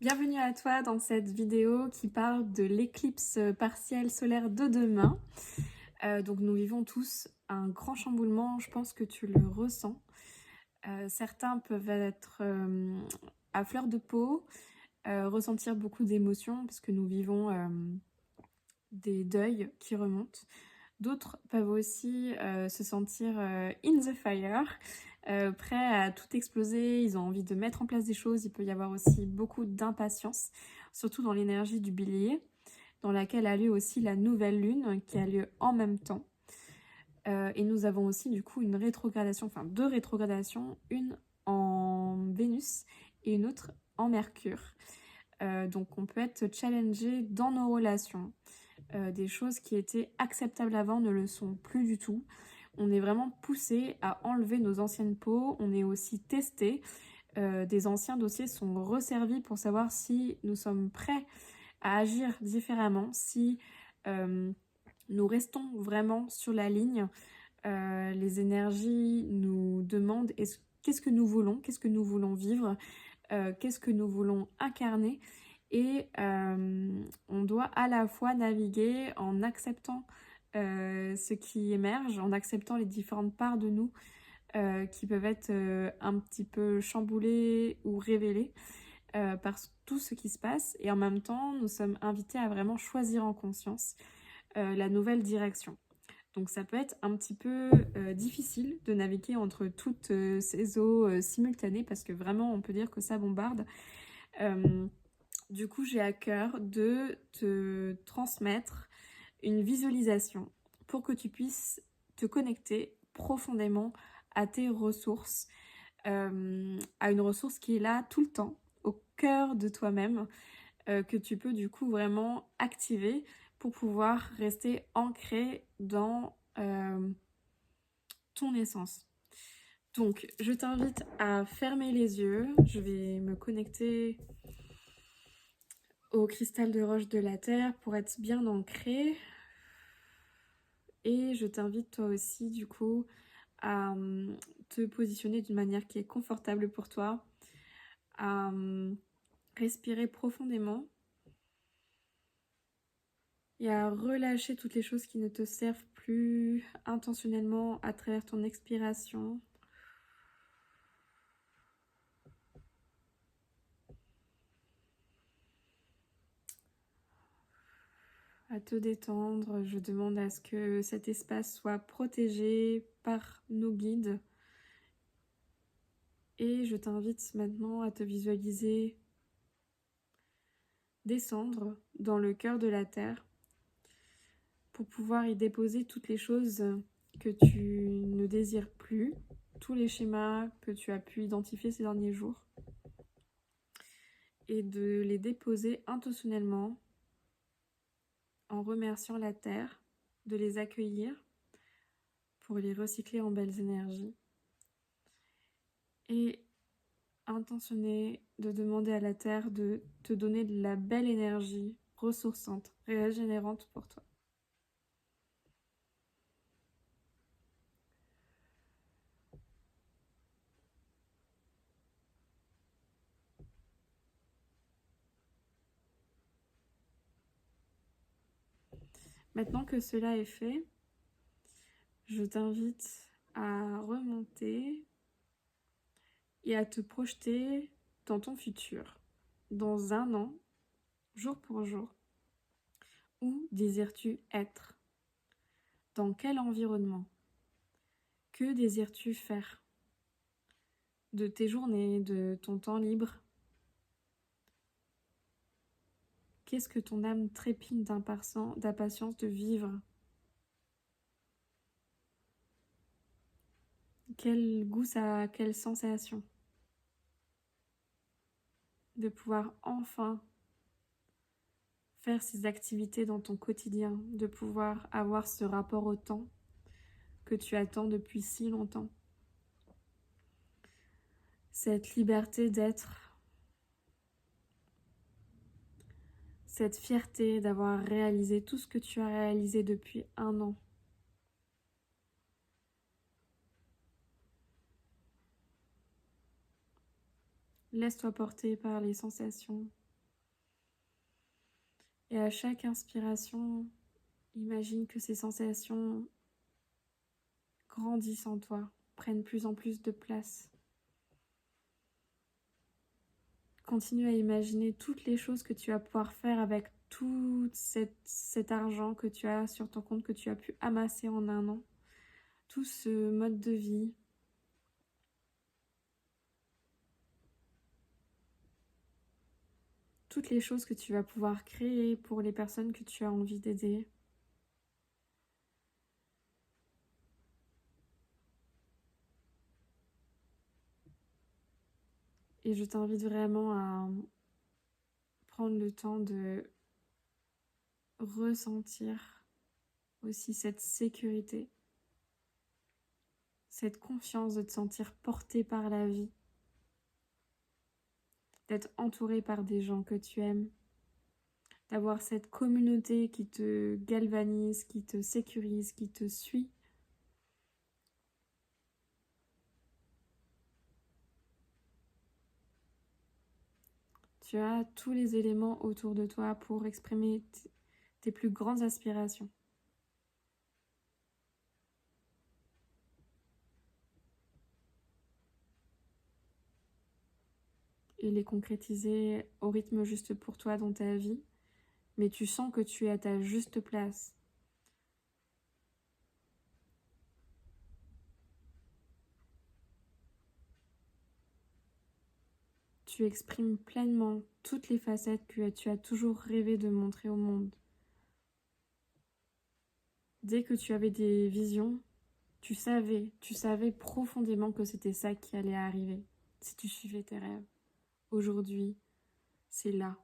Bienvenue à toi dans cette vidéo qui parle de l'éclipse partielle solaire de demain. Donc nous vivons tous un grand chamboulement, je pense que tu le ressens. Certains peuvent être à fleur de peau, ressentir beaucoup d'émotions parce que nous vivons des deuils qui remontent. D'autres peuvent aussi se sentir in the fire, prêts à tout exploser, ils ont envie de mettre en place des choses. Il peut y avoir aussi beaucoup d'impatience, surtout dans l'énergie du bélier, dans laquelle a lieu aussi la nouvelle lune qui a lieu en même temps. Et nous avons aussi du coup une rétrogradation, enfin deux rétrogradations, une en Vénus et une autre en Mercure. Donc on peut être challengé dans nos relations. Des choses qui étaient acceptables avant ne le sont plus du tout. On est vraiment poussé à enlever nos anciennes peaux. On est aussi testé. Des anciens dossiers sont resservis pour savoir si nous sommes prêts à agir différemment, si nous restons vraiment sur la ligne. Les énergies nous demandent qu'est-ce que nous voulons vivre, qu'est-ce que nous voulons incarner. Et on doit à la fois naviguer en acceptant ce qui émerge, en acceptant les différentes parts de nous qui peuvent être un petit peu chamboulées ou révélées par tout ce qui se passe. Et en même temps, nous sommes invités à vraiment choisir en conscience la nouvelle direction. Donc ça peut être un petit peu difficile de naviguer entre toutes ces eaux simultanées parce que vraiment on peut dire que ça bombarde. Du coup, j'ai à cœur de te transmettre une visualisation pour que tu puisses te connecter profondément à tes ressources, à une ressource qui est là tout le temps, au cœur de toi-même, que tu peux du coup vraiment activer pour pouvoir rester ancré dans ton essence. Donc, je t'invite à fermer les yeux. Je vais me connecter au cristal de roche de la Terre pour être bien ancré. Et je t'invite toi aussi, du coup, à te positionner d'une manière qui est confortable pour toi, à respirer profondément et à relâcher toutes les choses qui ne te servent plus intentionnellement à travers ton expiration. À te détendre. Je demande à ce que cet espace soit protégé par nos guides. Et je t'invite maintenant à te visualiser descendre dans le cœur de la Terre pour pouvoir y déposer toutes les choses que tu ne désires plus, tous les schémas que tu as pu identifier ces derniers jours, et de les déposer intentionnellement en remerciant la Terre de les accueillir pour les recycler en belles énergies. Et intentionner de demander à la Terre de te donner de la belle énergie ressourçante, régénérante pour toi. Maintenant que cela est fait, je t'invite à remonter et à te projeter dans ton futur, dans un an, jour pour jour. Où désires-tu être? Dans quel environnement? Que désires-tu faire de tes journées, de ton temps libre? Qu'est-ce que ton âme trépigne d'impatience de vivre? Quel goût ça a, quelle sensation? De pouvoir enfin faire ces activités dans ton quotidien, de pouvoir avoir ce rapport au temps que tu attends depuis si longtemps. Cette liberté d'être, cette fierté d'avoir réalisé tout ce que tu as réalisé depuis un an. Laisse-toi porter par les sensations Et à chaque inspiration, imagine que ces sensations grandissent en toi, prennent plus en plus de place. Continue à imaginer toutes les choses que tu vas pouvoir faire avec tout cet argent que tu as sur ton compte, que tu as pu amasser en un an. Tout ce mode de vie. Toutes les choses que tu vas pouvoir créer pour les personnes que tu as envie d'aider. Et je t'invite vraiment à prendre le temps de ressentir aussi cette sécurité, cette confiance de te sentir porté par la vie, d'être entouré par des gens que tu aimes, d'avoir cette communauté qui te galvanise, qui te sécurise, qui te suit. Tu as tous les éléments autour de toi pour exprimer tes plus grandes aspirations. Et les concrétiser au rythme juste pour toi dans ta vie, mais tu sens que tu es à ta juste place. Tu exprimes pleinement toutes les facettes que tu as toujours rêvé de montrer au monde. Dès que tu avais des visions, tu savais profondément que c'était ça qui allait arriver si tu suivais tes rêves. Aujourd'hui, c'est là.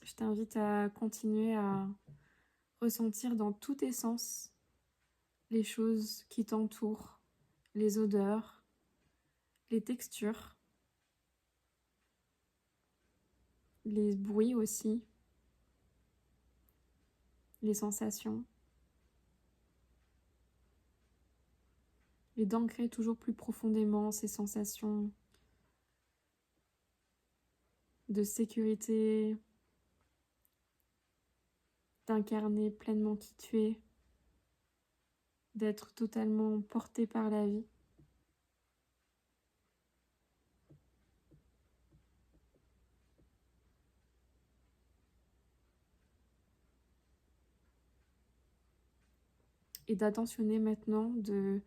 Je t'invite à continuer à ressentir dans tous tes sens les choses qui t'entourent, les odeurs, les textures, les bruits aussi, les sensations, et d'ancrer toujours plus profondément ces sensations de sécurité, d'incarner pleinement qui tu es, d'être totalement porté par la vie. Et d'attentionner maintenant de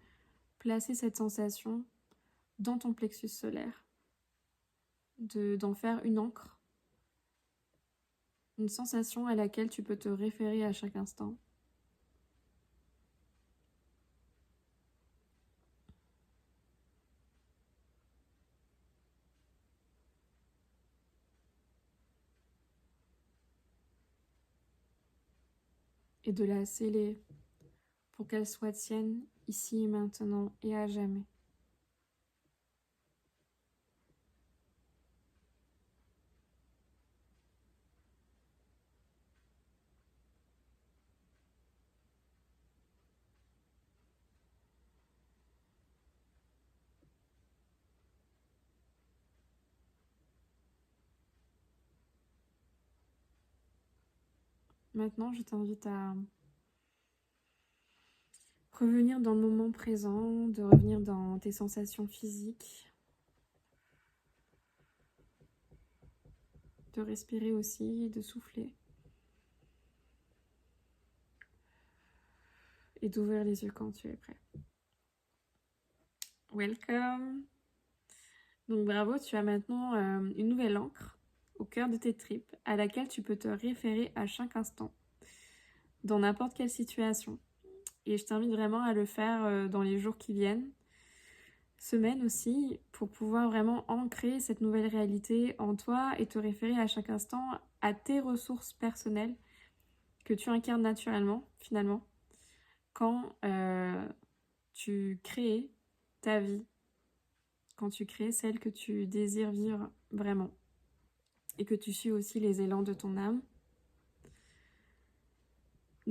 placer cette sensation dans ton plexus solaire, d'en faire une ancre, une sensation à laquelle tu peux te référer à chaque instant. Et de la sceller pour qu'elle soit tienne ici et maintenant et à jamais. Maintenant, je t'invite à revenir dans le moment présent, de revenir dans tes sensations physiques, de respirer aussi, de souffler. Et d'ouvrir les yeux quand tu es prêt. Welcome! Donc bravo, tu as maintenant une nouvelle ancre au cœur de tes tripes à laquelle tu peux te référer à chaque instant, dans n'importe quelle situation. Et je t'invite vraiment à le faire dans les jours qui viennent, semaines aussi, pour pouvoir vraiment ancrer cette nouvelle réalité en toi et te référer à chaque instant à tes ressources personnelles que tu incarnes naturellement, finalement, quand tu crées ta vie, quand tu crées celle que tu désires vivre vraiment et que tu suis aussi les élans de ton âme.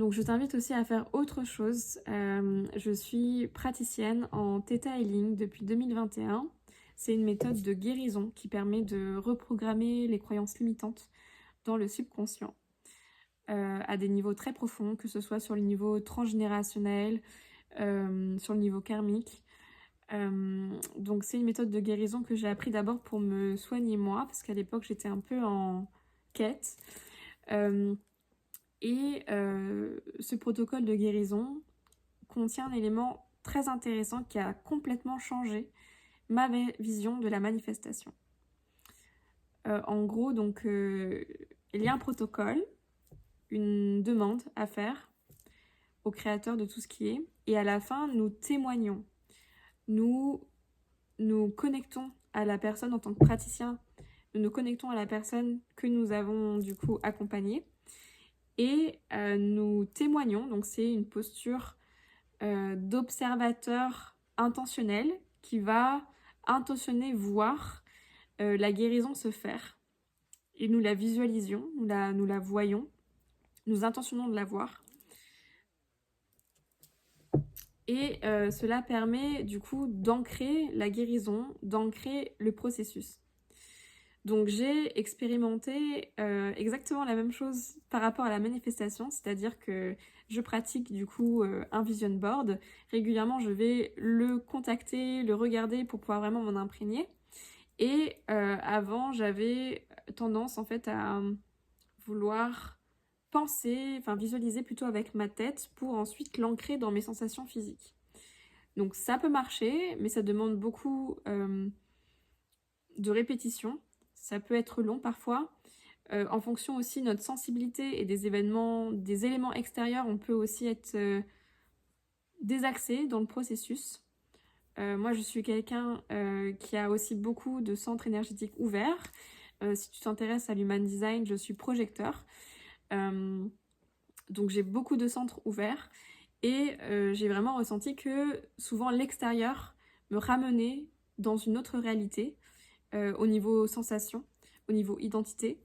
Donc je t'invite aussi à faire autre chose. Je suis praticienne en Theta Healing depuis 2021. C'est une méthode de guérison qui permet de reprogrammer les croyances limitantes dans le subconscient à des niveaux très profonds, que ce soit sur le niveau transgénérationnel, sur le niveau karmique. Donc c'est une méthode de guérison que j'ai appris d'abord pour me soigner moi, parce qu'à l'époque j'étais un peu en quête. Ce protocole de guérison contient un élément très intéressant qui a complètement changé ma vision de la manifestation. En gros, donc, il y a un protocole, une demande à faire au créateur de tout ce qui est, et à la fin, nous témoignons. Nous nous connectons à la personne en tant que praticien, nous nous connectons à la personne que nous avons du coup accompagnée, et nous témoignons. Donc c'est une posture d'observateur intentionnel qui va intentionner voir la guérison se faire. Et nous la visualisions, nous la voyons, nous intentionnons de la voir. Et cela permet du coup d'ancrer la guérison, d'ancrer le processus. Donc j'ai expérimenté exactement la même chose par rapport à la manifestation, c'est-à-dire que je pratique du coup un vision board. Régulièrement, je vais le contacter, le regarder pour pouvoir vraiment m'en imprégner. Et avant, j'avais tendance en fait à vouloir penser, enfin visualiser plutôt avec ma tête pour ensuite l'ancrer dans mes sensations physiques. Donc ça peut marcher, mais ça demande beaucoup de répétition. Ça peut être long parfois. En fonction aussi de notre sensibilité et des éléments extérieurs, on peut aussi être désaxé dans le processus. Moi, je suis quelqu'un qui a aussi beaucoup de centres énergétiques ouverts. Si tu t'intéresses à l'human design, je suis projecteur. Donc j'ai beaucoup de centres ouverts et j'ai vraiment ressenti que souvent l'extérieur me ramenait dans une autre réalité au niveau sensation, au niveau identité.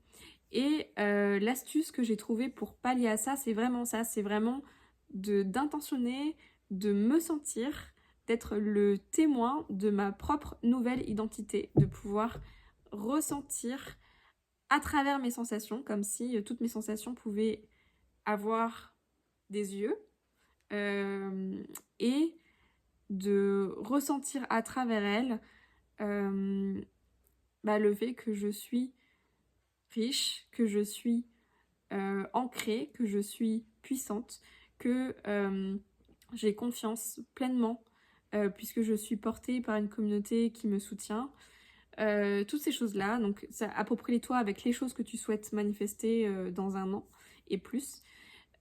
Et l'astuce que j'ai trouvée pour pallier à ça, c'est vraiment ça, c'est vraiment d'intentionner, de me sentir, d'être le témoin de ma propre nouvelle identité, de pouvoir ressentir à travers mes sensations, comme si toutes mes sensations pouvaient avoir des yeux, et de ressentir à travers elles le fait que je suis riche, que je suis ancrée, que je suis puissante, que j'ai confiance pleinement puisque je suis portée par une communauté qui me soutient. Toutes ces choses-là, donc approprie-les-toi avec les choses que tu souhaites manifester dans un an et plus.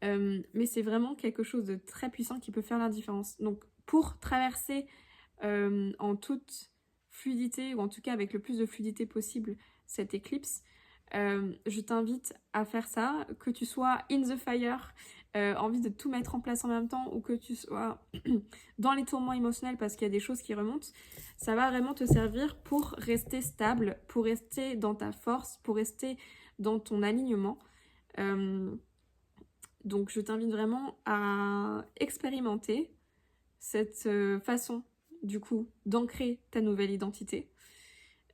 Mais c'est vraiment quelque chose de très puissant qui peut faire la différence. Donc pour traverser en toute fluidité, ou en tout cas avec le plus de fluidité possible, cette éclipse, je t'invite à faire ça, que tu sois in the fire, envie de tout mettre en place en même temps, ou que tu sois dans les tourments émotionnels parce qu'il y a des choses qui remontent. Ça va vraiment te servir pour rester stable, pour rester dans ta force, pour rester dans ton alignement. Donc je t'invite vraiment à expérimenter cette façon du coup d'ancrer ta nouvelle identité,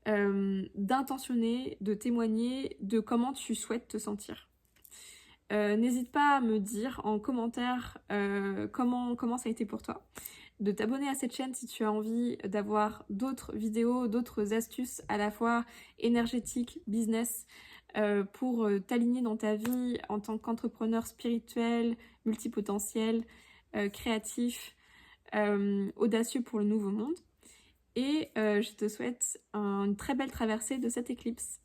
d'intentionner, de témoigner de comment tu souhaites te sentir. N'hésite pas à me dire en commentaire comment ça a été pour toi, de t'abonner à cette chaîne si tu as envie d'avoir d'autres vidéos, d'autres astuces à la fois énergétiques, business, pour t'aligner dans ta vie en tant qu'entrepreneur spirituel, multipotentiel, créatif, audacieux pour le nouveau monde. Et je te souhaite une très belle traversée de cette éclipse.